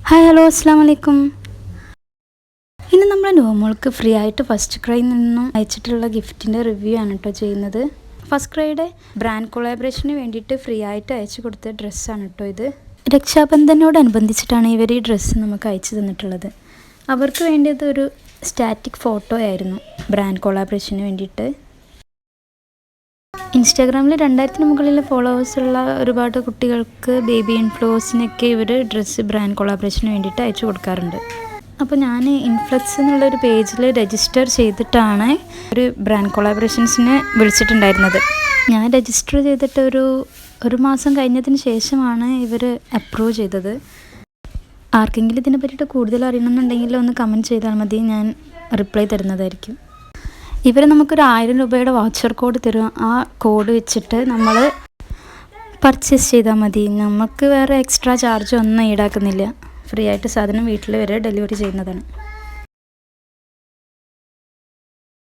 Hi hello അസ്സാം വലൈക്കും. ഇന്ന് നമ്മൾ നോമോൾക്ക് ഫ്രീ ആയിട്ട് ഫസ്റ്റ് ക്രൈയിൽ നിന്നും അയച്ചിട്ടുള്ള ഗിഫ്റ്റിൻ്റെ റിവ്യൂ ആണ് കേട്ടോ ചെയ്യുന്നത്. ഫസ്റ്റ് ക്രൈയുടെ ബ്രാൻഡ് കൊളാബറേഷന് വേണ്ടിയിട്ട് ഫ്രീ ആയിട്ട് അയച്ചു കൊടുത്ത ഡ്രസ്സാണ് കേട്ടോ ഇത്. രക്ഷാബന്ധനോടനുബന്ധിച്ചിട്ടാണ് ഇവർ ഈ ഡ്രസ്സ് നമുക്ക് അയച്ചു തന്നിട്ടുള്ളത്. അവർക്ക് വേണ്ടിയത് ഒരു സ്റ്റാറ്റിക് ഫോട്ടോ ആയിരുന്നു ബ്രാൻഡ് കൊളാബറേഷന് വേണ്ടിയിട്ട്. ഇൻസ്റ്റാഗ്രാമിൽ 2000-ന് മുകളിൽ ഫോളോവേഴ്സുള്ള ഒരുപാട് കുട്ടികൾക്ക് ബേബി ഇൻഫ്ലുവൻസിനൊക്കെ ഇവർ ഡ്രസ്സ് ബ്രാൻഡ് കൊളാബറേഷന് വേണ്ടിയിട്ട് അയച്ചു കൊടുക്കാറുണ്ട്. അപ്പോൾ ഞാൻ ഇൻഫ്ലക്സ് എന്നുള്ളൊരു പേജിൽ രജിസ്റ്റർ ചെയ്തിട്ടാണ് ഒരു ബ്രാൻഡ് കൊളാബറേഷൻസിന് വിളിച്ചിട്ടുണ്ടായിരുന്നത്. ഞാൻ രജിസ്റ്റർ ചെയ്തിട്ട് ഒരു മാസം കഴിഞ്ഞതിന് ശേഷമാണ് ഇവർ അപ്രൂവ് ചെയ്തത്. ആർക്കെങ്കിലും ഇതിനെ പറ്റിയിട്ട് കൂടുതൽ അറിയണമെന്നുണ്ടെങ്കിൽ ഒന്ന് കമൻറ്റ് ചെയ്താൽ മതി, ഞാൻ റിപ്ലൈ തരുന്നതായിരിക്കും. ഇവർ നമുക്കൊരു 1000 രൂപയുടെ വൗച്ചർ കോഡ് തരും. ആ കോഡ് വെച്ചിട്ട് നമ്മൾ പർച്ചേസ് ചെയ്താൽ മതി. നമുക്ക് വേറെ എക്സ്ട്രാ ചാർജ് ഒന്നും ഈടാക്കുന്നില്ല. ഫ്രീ ആയിട്ട് സാധനം വീട്ടിൽ വരെ ഡെലിവറി ചെയ്യുന്നതാണ്.